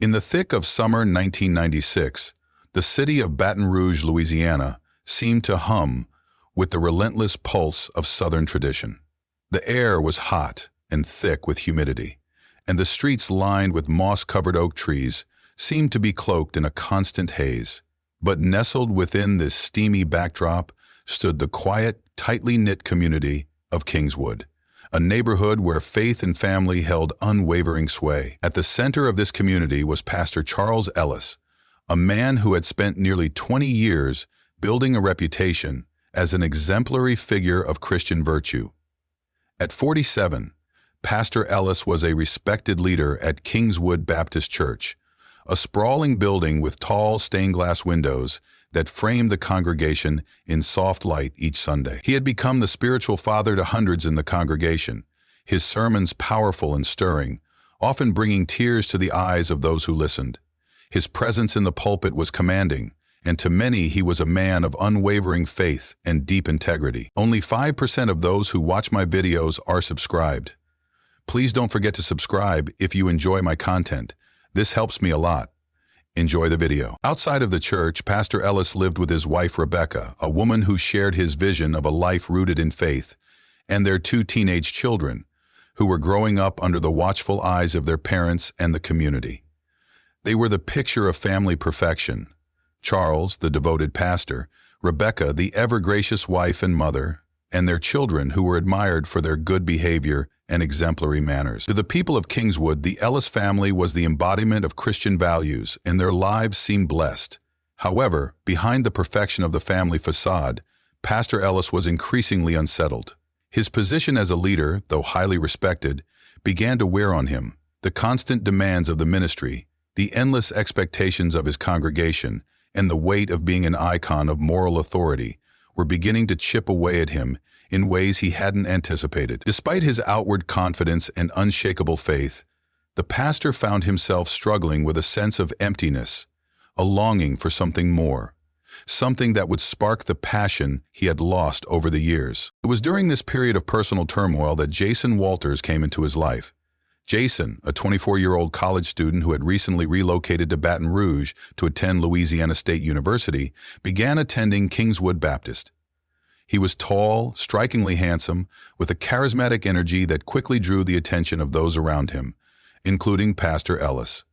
In the thick of summer 1996, the city of Baton Rouge, Louisiana, seemed to hum with the relentless pulse of Southern tradition. The air was hot and thick with humidity, and the streets lined with moss-covered oak trees seemed to be cloaked in a constant haze. But nestled within this steamy backdrop stood the quiet, tightly knit community of Kingswood, a neighborhood where faith and family held unwavering sway. At the center of this community was Pastor Charles Ellis, a man who had spent nearly 20 years building a reputation as an exemplary figure of Christian virtue. At 47, Pastor Ellis was a respected leader at Kingswood Baptist Church, a sprawling building with tall stained-glass windows that framed the congregation in soft light each Sunday. He had become the spiritual father to hundreds in the congregation, his sermons powerful and stirring, often bringing tears to the eyes of those who listened. His presence in the pulpit was commanding, and to many he was a man of unwavering faith and deep integrity. Only 5% of those who watch my videos are subscribed. Please don't forget to subscribe if you enjoy my content. This helps me a lot. Enjoy the video. Outside of the church, Pastor Ellis lived with his wife Rebecca, a woman who shared his vision of a life rooted in faith, and their 2 teenage children, who were growing up under the watchful eyes of their parents and the community. They were the picture of family perfection. Charles, the devoted pastor, Rebecca, the ever-gracious wife and mother, and their children who were admired for their good behavior and exemplary manners. To the people of Kingswood, the Ellis family was the embodiment of Christian values, and their lives seemed blessed. However, behind the perfection of the family facade, Pastor Ellis was increasingly unsettled. His position as a leader, though highly respected, began to wear on him. The constant demands of the ministry, the endless expectations of his congregation, and the weight of being an icon of moral authority were beginning to chip away at him in ways he hadn't anticipated. Despite his outward confidence and unshakable faith, the pastor found himself struggling with a sense of emptiness, a longing for something more, something that would spark the passion he had lost over the years. It was during this period of personal turmoil that Jason Walters came into his life. Jason, a 24-year-old college student who had recently relocated to Baton Rouge to attend Louisiana State University, began attending Kingswood Baptist. He was tall, strikingly handsome, with a charismatic energy that quickly drew the attention of those around him, including Pastor Ellis.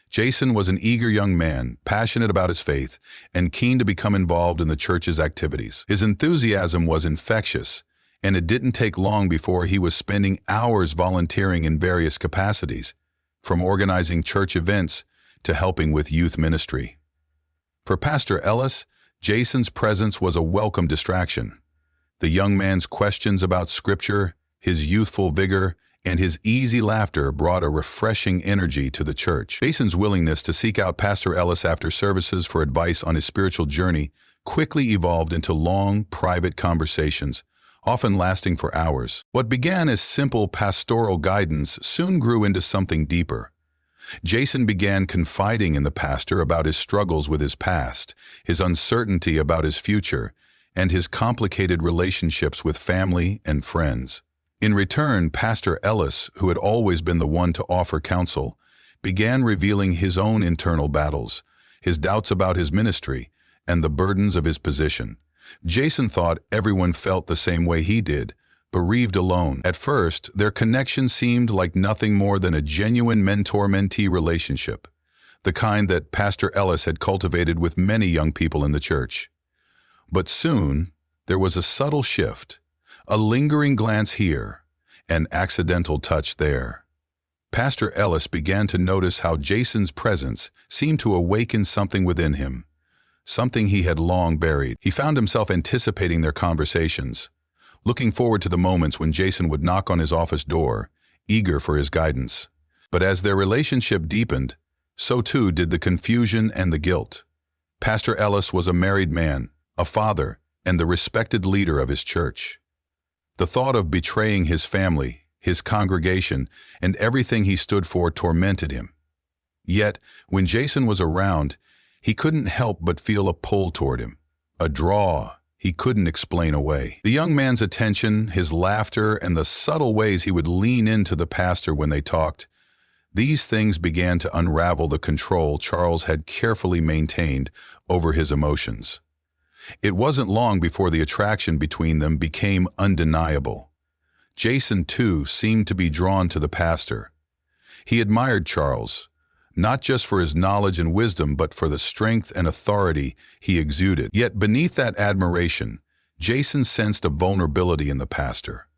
Jason was an eager young man, passionate about his faith, and keen to become involved in the church's activities. His enthusiasm was infectious, and it didn't take long before he was spending hours volunteering in various capacities, from organizing church events to helping with youth ministry. For Pastor Ellis, Jason's presence was a welcome distraction. The young man's questions about Scripture, his youthful vigor, and his easy laughter brought a refreshing energy to the church. Jason's willingness to seek out Pastor Ellis after services for advice on his spiritual journey quickly evolved into long, private conversations, often lasting for hours. What began as simple pastoral guidance soon grew into something deeper. Jason began confiding in the pastor about his struggles with his past, his uncertainty about his future, and his complicated relationships with family and friends. In return, Pastor Ellis, who had always been the one to offer counsel, began revealing his own internal battles, his doubts about his ministry, and the burdens of his position. Jason thought everyone felt the same way he did, bereaved alone. At first, their connection seemed like nothing more than a genuine mentor-mentee relationship, the kind that Pastor Ellis had cultivated with many young people in the church. But soon, there was a subtle shift, a lingering glance here, an accidental touch there. Pastor Ellis began to notice how Jason's presence seemed to awaken something within him, something he had long buried. He found himself anticipating their conversations, looking forward to the moments when Jason would knock on his office door, eager for his guidance. But as their relationship deepened, so too did the confusion and the guilt. Pastor Ellis was a married man, a father, and the respected leader of his church. The thought of betraying his family, his congregation, and everything he stood for tormented him. Yet, when Jason was around, he couldn't help but feel a pull toward him, a draw he couldn't explain away. The young man's attention, his laughter, and the subtle ways he would lean into the pastor when they talked, These things began to unravel the control Charles had carefully maintained over his emotions. It wasn't long before the attraction between them became undeniable. Jason, too, seemed to be drawn to the pastor. He admired Charles, not just for his knowledge and wisdom, but for the strength and authority he exuded. Yet beneath that admiration, Jason sensed a vulnerability in the pastor,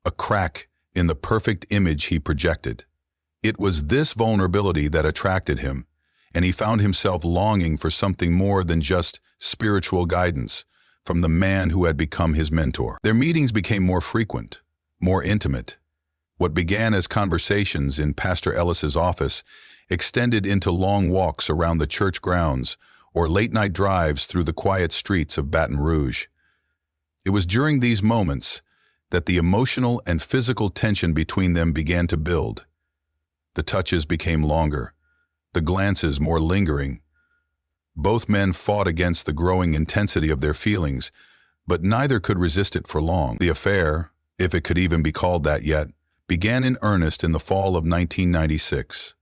a crack in the perfect image he projected. It was this vulnerability that attracted him, and he found himself longing for something more than just spiritual guidance from the man who had become his mentor. Their meetings became more frequent, more intimate. What began as conversations in Pastor Ellis's office extended into long walks around the church grounds or late-night drives through the quiet streets of Baton Rouge. It was during these moments that the emotional and physical tension between them began to build. The touches became longer, the glances more lingering. Both men fought against the growing intensity of their feelings, but neither could resist it for long. The affair, if it could even be called that yet, began in earnest in the fall of 1996.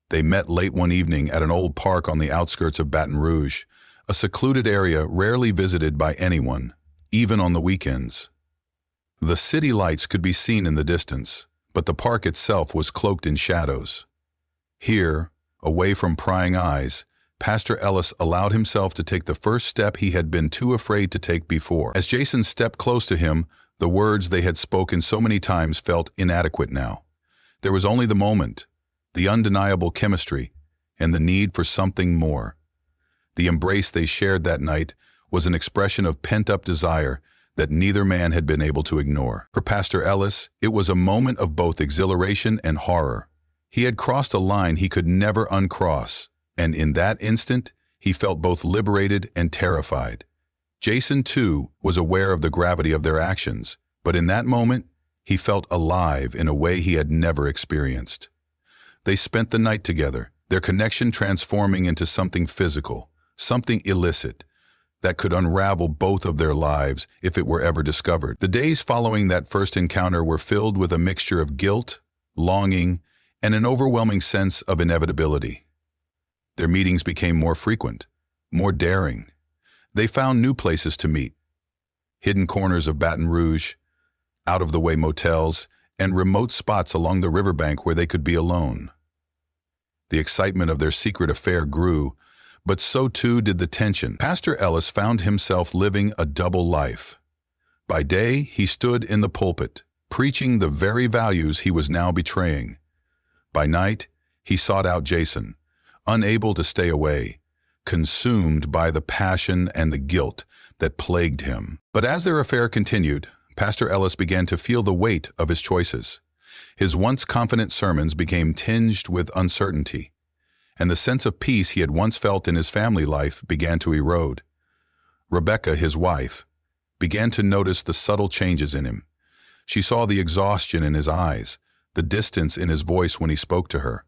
They met late one evening at an old park on the outskirts of Baton Rouge, a secluded area rarely visited by anyone, even on the weekends. The city lights could be seen in the distance, but the park itself was cloaked in shadows. Here, away from prying eyes, Pastor Ellis allowed himself to take the first step he had been too afraid to take before. As Jason stepped close to him, the words they had spoken so many times felt inadequate now. There was only the moment, the undeniable chemistry, and the need for something more. The embrace they shared that night was an expression of pent-up desire that neither man had been able to ignore. For Pastor Ellis, it was a moment of both exhilaration and horror. He had crossed a line he could never uncross, and in that instant, he felt both liberated and terrified. Jason, too, was aware of the gravity of their actions, but in that moment, he felt alive in a way he had never experienced. They spent the night together, their connection transforming into something physical, something illicit, that could unravel both of their lives if it were ever discovered. The days following that first encounter were filled with a mixture of guilt, longing, and an overwhelming sense of inevitability. Their meetings became more frequent, more daring. They found new places to meet, hidden corners of Baton Rouge, out-of-the-way motels, and remote spots along the riverbank where they could be alone. The excitement of their secret affair grew, but so too did the tension. Pastor Ellis found himself living a double life. By day, he stood in the pulpit, preaching the very values he was now betraying. By night, he sought out Jason, unable to stay away, consumed by the passion and the guilt that plagued him. But as their affair continued, Pastor Ellis began to feel the weight of his choices. His once confident sermons became tinged with uncertainty, and the sense of peace he had once felt in his family life began to erode. Rebecca, his wife, began to notice the subtle changes in him. She saw the exhaustion in his eyes, the distance in his voice when he spoke to her,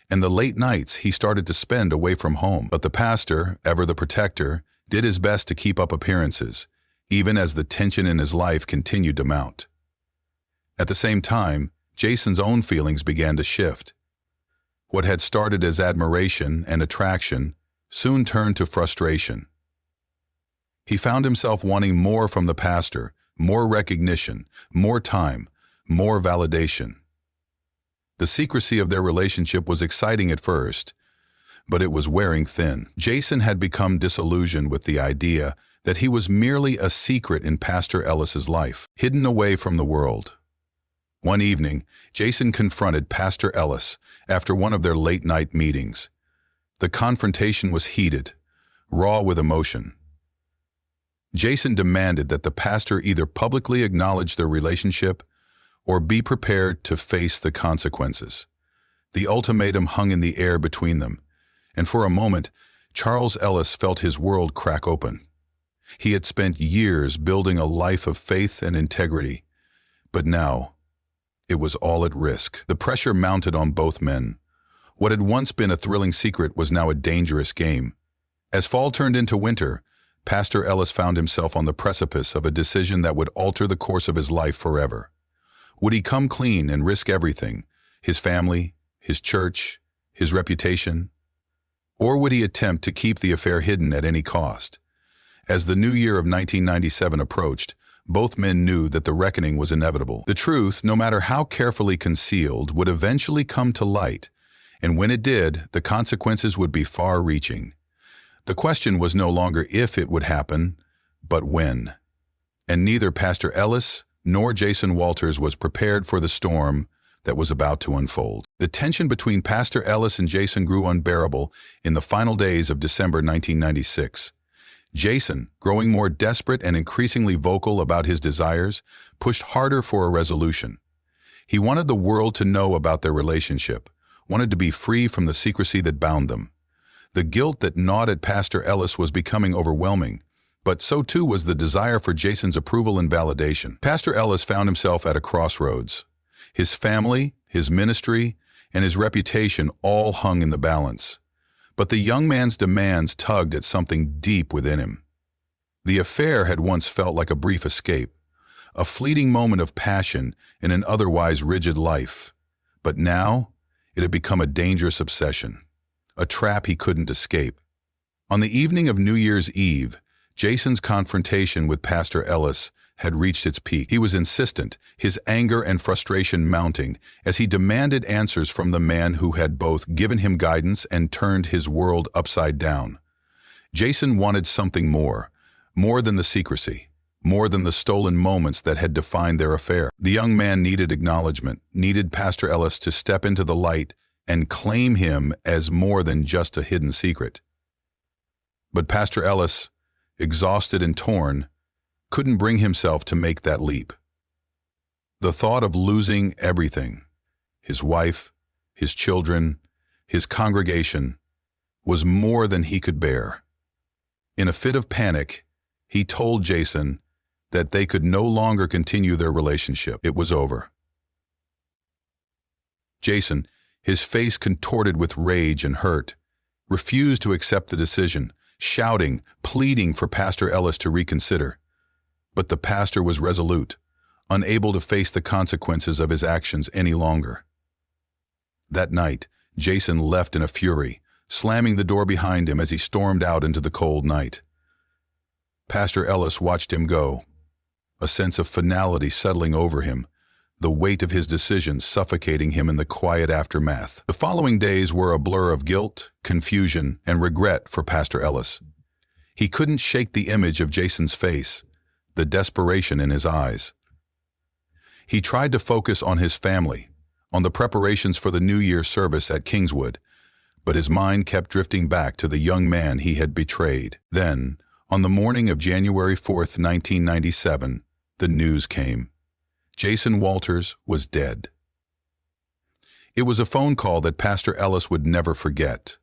and the late nights he started to spend away from home. But the pastor, ever the protector, did his best to keep up appearances, even as the tension in his life continued to mount. At the same time, Jason's own feelings began to shift. What had started as admiration and attraction soon turned to frustration. He found himself wanting more from the pastor, more recognition, more time, more validation. The secrecy of their relationship was exciting at first, but it was wearing thin. Jason had become disillusioned with the idea that he was merely a secret in Pastor Ellis's life, hidden away from the world. One evening, Jason confronted Pastor Ellis after one of their late-night meetings. The confrontation was heated, raw with emotion. Jason demanded that the pastor either publicly acknowledge their relationship or be prepared to face the consequences. The ultimatum hung in the air between them, and for a moment, Charles Ellis felt his world crack open. He had spent years building a life of faith and integrity, but now, it was all at risk. The pressure mounted on both men. What had once been a thrilling secret was now a dangerous game. As fall turned into winter, Pastor Ellis found himself on the precipice of a decision that would alter the course of his life forever. Would he come clean and risk everything, his family, his church, his reputation? Or would he attempt to keep the affair hidden at any cost? As the new year of 1997 approached, both men knew that the reckoning was inevitable. The truth, no matter how carefully concealed, would eventually come to light, and when it did, the consequences would be far-reaching. The question was no longer if it would happen, but when. And neither Pastor Ellis nor Jason Walters was prepared for the storm that was about to unfold. The tension between Pastor Ellis and Jason grew unbearable in the final days of December 1996. Jason, growing more desperate and increasingly vocal about his desires, pushed harder for a resolution. He wanted the world to know about their relationship, wanted to be free from the secrecy that bound them. The guilt that gnawed at Pastor Ellis was becoming overwhelming, but so too was the desire for Jason's approval and validation. Pastor Ellis found himself at a crossroads. His family, his ministry, and his reputation all hung in the balance. But the young man's demands tugged at something deep within him. The affair had once felt like a brief escape, a fleeting moment of passion in an otherwise rigid life. But now, it had become a dangerous obsession, a trap he couldn't escape. On the evening of New Year's Eve, Jason's confrontation with Pastor Ellis had reached its peak. He was insistent, his anger and frustration mounting, as he demanded answers from the man who had both given him guidance and turned his world upside down. Jason wanted something more than the secrecy, more than the stolen moments that had defined their affair. The young man needed acknowledgement, needed Pastor Ellis to step into the light and claim him as more than just a hidden secret. But Pastor Ellis, exhausted and torn, couldn't bring himself to make that leap. The thought of losing everything, his wife, his children, his congregation, was more than he could bear. In a fit of panic, he told Jason that they could no longer continue their relationship. It was over. Jason, his face contorted with rage and hurt, refused to accept the decision, shouting, pleading for Pastor Ellis to reconsider. But the pastor was resolute, unable to face the consequences of his actions any longer. That night, Jason left in a fury, slamming the door behind him as he stormed out into the cold night. Pastor Ellis watched him go, a sense of finality settling over him, the weight of his decision suffocating him in the quiet aftermath. The following days were a blur of guilt, confusion, and regret for Pastor Ellis. He couldn't shake the image of Jason's face, the desperation in his eyes. He tried to focus on his family, on the preparations for the New Year service at Kingswood, but his mind kept drifting back to the young man he had betrayed. Then, on the morning of January 4th, 1997, the news came. Jason Walters was dead. It was a phone call that Pastor Ellis would never forget.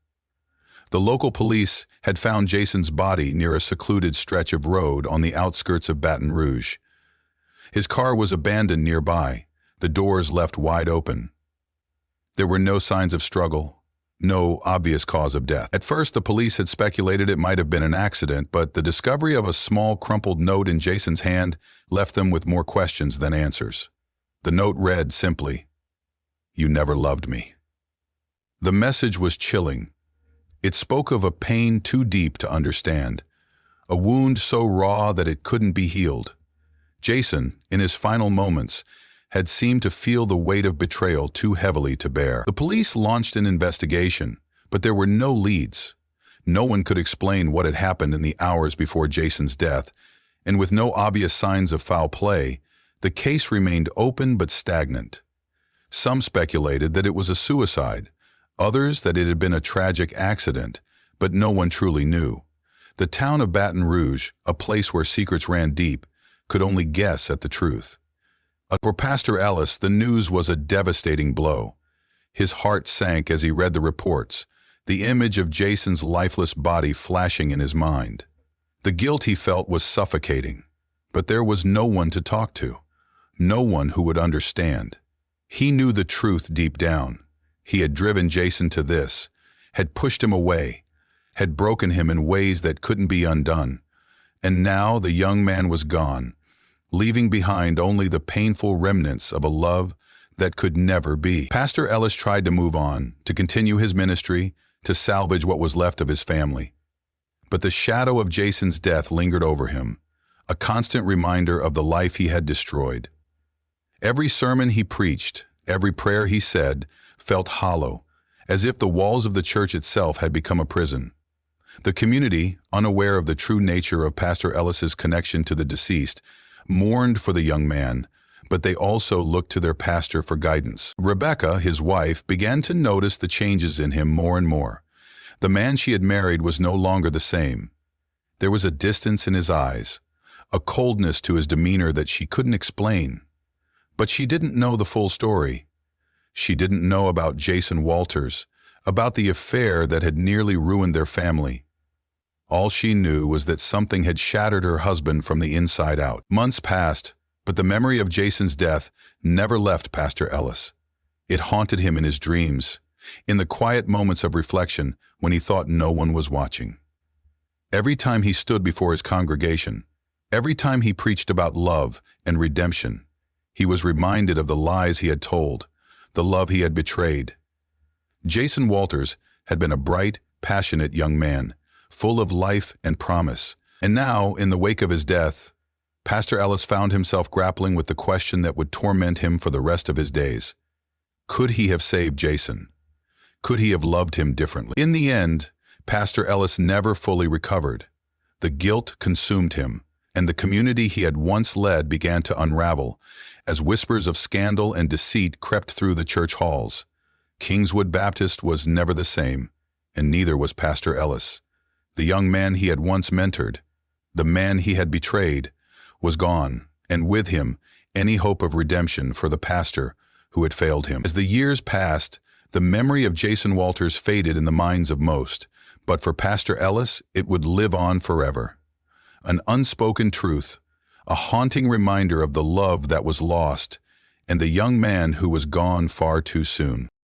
The local police had found Jason's body near a secluded stretch of road on the outskirts of Baton Rouge. His car was abandoned nearby, the doors left wide open. There were no signs of struggle, no obvious cause of death. At first, the police had speculated it might have been an accident, but the discovery of a small crumpled note in Jason's hand left them with more questions than answers. The note read simply, "You never loved me." The message was chilling. It spoke of a pain too deep to understand, a wound so raw that it couldn't be healed. Jason, in his final moments, had seemed to feel the weight of betrayal too heavily to bear. The police launched an investigation, but there were no leads. No one could explain what had happened in the hours before Jason's death, and with no obvious signs of foul play, the case remained open but stagnant. Some speculated that it was a suicide, others that it had been a tragic accident, but no one truly knew. The town of Baton Rouge, a place where secrets ran deep, could only guess at the truth. For Pastor Ellis, the news was a devastating blow. His heart sank as he read the reports, the image of Jason's lifeless body flashing in his mind. The guilt he felt was suffocating, but there was no one to talk to, no one who would understand. He knew the truth deep down. He had driven Jason to this, had pushed him away, had broken him in ways that couldn't be undone. And now the young man was gone, leaving behind only the painful remnants of a love that could never be. Pastor Ellis tried to move on, to continue his ministry, to salvage what was left of his family. But the shadow of Jason's death lingered over him, a constant reminder of the life he had destroyed. Every sermon he preached, every prayer he said, felt hollow, as if the walls of the church itself had become a prison. The community, unaware of the true nature of Pastor Ellis's connection to the deceased, mourned for the young man, but they also looked to their pastor for guidance. Rebecca, his wife, began to notice the changes in him more and more. The man she had married was no longer the same. There was a distance in his eyes, a coldness to his demeanor that she couldn't explain. But she didn't know the full story. She didn't know about Jason Walters, about the affair that had nearly ruined their family. All she knew was that something had shattered her husband from the inside out. Months passed, but the memory of Jason's death never left Pastor Ellis. It haunted him in his dreams, in the quiet moments of reflection when he thought no one was watching. Every time he stood before his congregation, every time he preached about love and redemption, he was reminded of the lies he had told, the love he had betrayed. Jason Walters had been a bright, passionate young man, full of life and promise. And now, in the wake of his death, Pastor Ellis found himself grappling with the question that would torment him for the rest of his days. Could he have saved Jason? Could he have loved him differently? In the end, Pastor Ellis never fully recovered. The guilt consumed him, and the community he had once led began to unravel, as whispers of scandal and deceit crept through the church halls. Kingswood Baptist was never the same, and neither was Pastor Ellis. The young man he had once mentored, the man he had betrayed, was gone, and with him, any hope of redemption for the pastor who had failed him. As the years passed, the memory of Jason Walters faded in the minds of most, but for Pastor Ellis, it would live on forever. An unspoken truth, a haunting reminder of the love that was lost, and the young man who was gone far too soon.